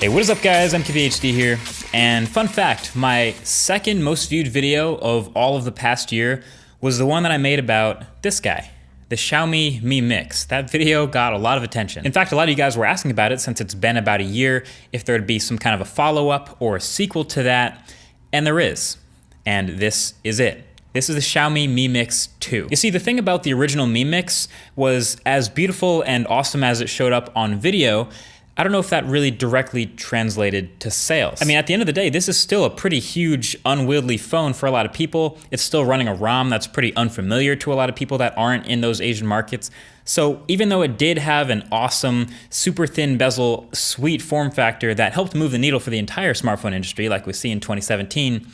Hey, what is up guys? MKBHD here. And fun fact, my second most viewed video of all of the past year was the one that I made about this guy, the Xiaomi Mi Mix. That video got a lot of attention. In fact, a lot of you guys were asking about it since it's been about a year, if there'd be some kind of a follow-up or a sequel to that, and there is. And this is it. This is the Xiaomi Mi Mix 2. You see, the thing about the original Mi Mix was as beautiful and awesome as it showed up on video, I don't know if that really directly translated to sales. I mean, at the end of the day, this is still a pretty huge, unwieldy phone for a lot of people. It's still running a ROM that's pretty unfamiliar to a lot of people that aren't in those Asian markets. So even though it did have an awesome, super thin bezel, sweet form factor that helped move the needle for the entire smartphone industry, like we see in 2017,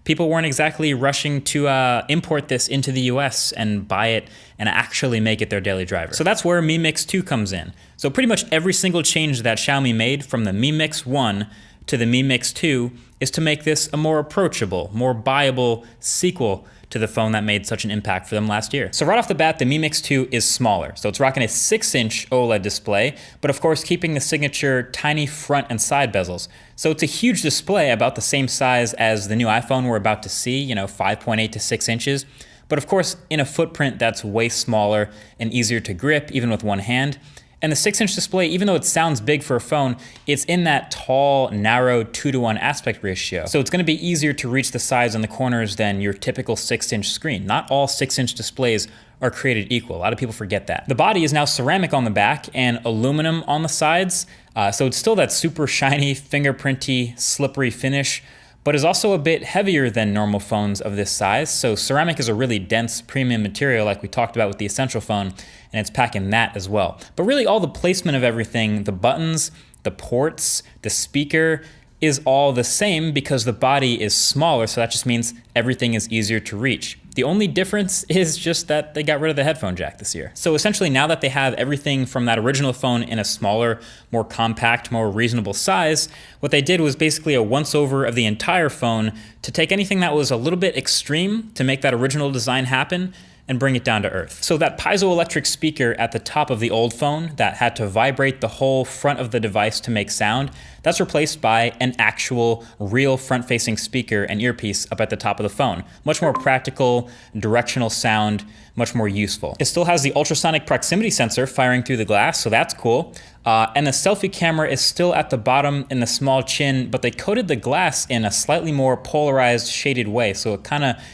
people weren't exactly rushing to import this into the US and buy it and actually make it their daily driver. So that's where Mi Mix 2 comes in. So pretty much every single change that Xiaomi made from the Mi Mix 1 to the Mi Mix 2 is to make this a more approachable, more buyable sequel to the phone that made such an impact for them last year. So right off the bat, the Mi Mix 2 is smaller. So it's rocking a 6-inch OLED display, but of course keeping the signature tiny front and side bezels. So it's a huge display, about the same size as the new iPhone we're about to see, 5.8 to 6 inches. But of course, in a footprint that's way smaller and easier to grip, even with one hand. And the 6-inch display, even though it sounds big for a phone, it's in that tall, narrow 2:1 aspect ratio. So it's gonna be easier to reach the sides and the corners than your typical 6-inch screen. Not all 6-inch displays are created equal. A lot of people forget that. The body is now ceramic on the back and aluminum on the sides. So it's still that super shiny, fingerprinty, slippery finish, but is also a bit heavier than normal phones of this size. So ceramic is a really dense premium material like we talked about with the Essential phone, and it's packing that as well. But really all the placement of everything, the buttons, the ports, the speaker, is all the same because the body is smaller, so that just means everything is easier to reach. The only difference is just that they got rid of the headphone jack this year. So essentially now that they have everything from that original phone in a smaller, more compact, more reasonable size, what they did was basically a once-over of the entire phone to take anything that was a little bit extreme to make that original design happen and bring it down to earth. So that piezoelectric speaker at the top of the old phone that had to vibrate the whole front of the device to make sound, that's replaced by an actual real front-facing speaker and earpiece up at the top of the phone. Much more practical, directional sound, much more useful. It still has the ultrasonic proximity sensor firing through the glass, so that's cool. And the selfie camera is still at the bottom in the small chin, but they coated the glass in a slightly more polarized, shaded way, so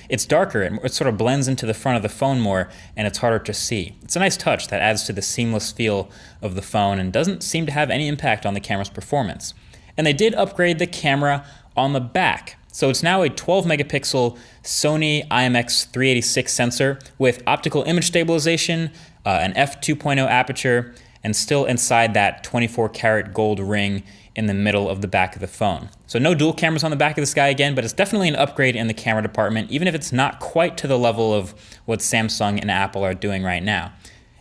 it's darker, and it sort of blends into the front of the phone more, and it's harder to see. It's a nice touch that adds to the seamless feel of the phone and doesn't seem to have any impact on the camera's performance. And they did upgrade the camera on the back. So it's now a 12 megapixel Sony IMX386 sensor with optical image stabilization, an f2.0 aperture, and still inside that 24 karat gold ring in the middle of the back of the phone. So no dual cameras on the back of this guy again, but it's definitely an upgrade in the camera department, even if it's not quite to the level of what Samsung and Apple are doing right now.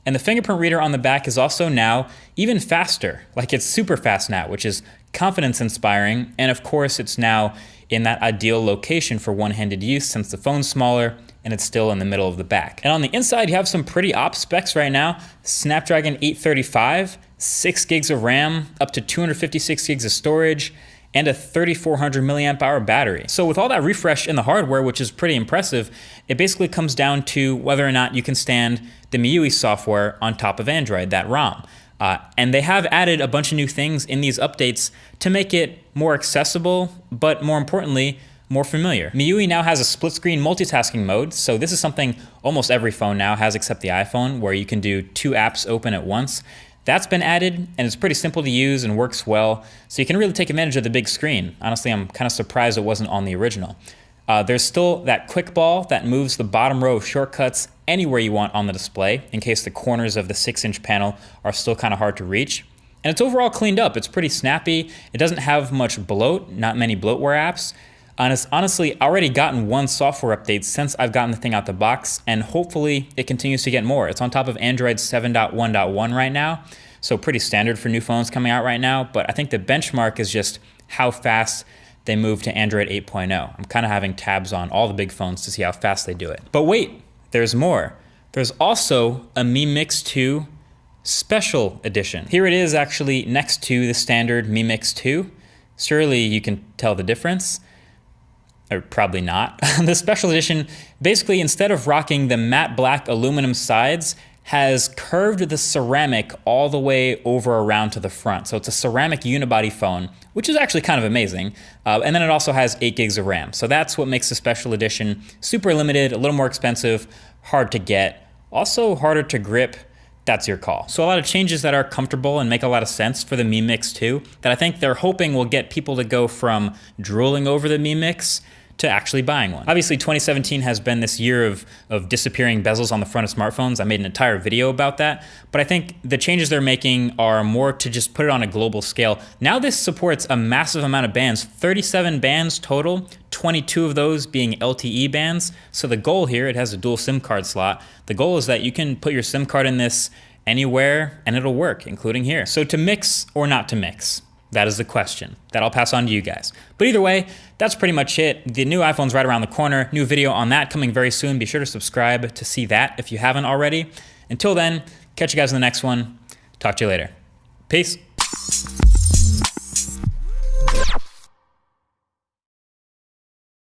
And the fingerprint reader on the back is also now even faster, like it's super fast now, which is confidence inspiring. And of course, it's now in that ideal location for one-handed use since the phone's smaller and it's still in the middle of the back. And on the inside, you have some pretty op specs right now. Snapdragon 835, 6 gigs of RAM, up to 256 gigs of storage, and a 3,400 milliamp hour battery. So with all that refresh in the hardware, which is pretty impressive, it basically comes down to whether or not you can stand the MIUI software on top of Android, that ROM. And they have added a bunch of new things in these updates to make it more accessible, but more importantly, more familiar. MIUI now has a split screen multitasking mode, so this is something almost every phone now has except the iPhone, where you can do 2 apps open at once. That's been added, and it's pretty simple to use and works well, so you can really take advantage of the big screen. Honestly, I'm kind of surprised it wasn't on the original. There's still that quick ball that moves the bottom row of shortcuts anywhere you want on the display, in case the corners of the 6-inch panel are still kind of hard to reach. And it's overall cleaned up. It's pretty snappy. It doesn't have much bloat, not many bloatware apps. And it's honestly already gotten 1 software update since I've gotten the thing out the box, and hopefully it continues to get more. It's on top of Android 7.1.1 right now, so pretty standard for new phones coming out right now, but I think the benchmark is just how fast they move to Android 8.0. I'm kind of having tabs on all the big phones to see how fast they do it. But wait, there's more. There's also a Mi Mix 2 Special Edition. Here it is actually next to the standard Mi Mix 2. Surely you can tell the difference. Or probably not. The special edition, basically instead of rocking the matte black aluminum sides, has curved the ceramic all the way over around to the front. So it's a ceramic unibody phone, which is actually kind of amazing. And then it also has 8 gigs of RAM. So that's what makes the special edition super limited, a little more expensive, hard to get, also harder to grip. That's your call. So a lot of changes that are comfortable and make a lot of sense for the Mi Mix 2 that I think they're hoping will get people to go from drooling over the Mi Mix to actually buying one. Obviously 2017 has been this year of disappearing bezels on the front of smartphones. I made an entire video about that, but I think the changes they're making are more to just put it on a global scale. Now this supports a massive amount of bands, 37 bands total, 22 of those being LTE bands. So the goal here, it has a dual SIM card slot. The goal is that you can put your SIM card in this anywhere and it'll work, including here. So to mix or not to mix? That is the question that I'll pass on to you guys. But either way, that's pretty much it. The new iPhone's right around the corner. New video on that coming very soon. Be sure to subscribe to see that if you haven't already. Until then, catch you guys in the next one. Talk to you later. Peace.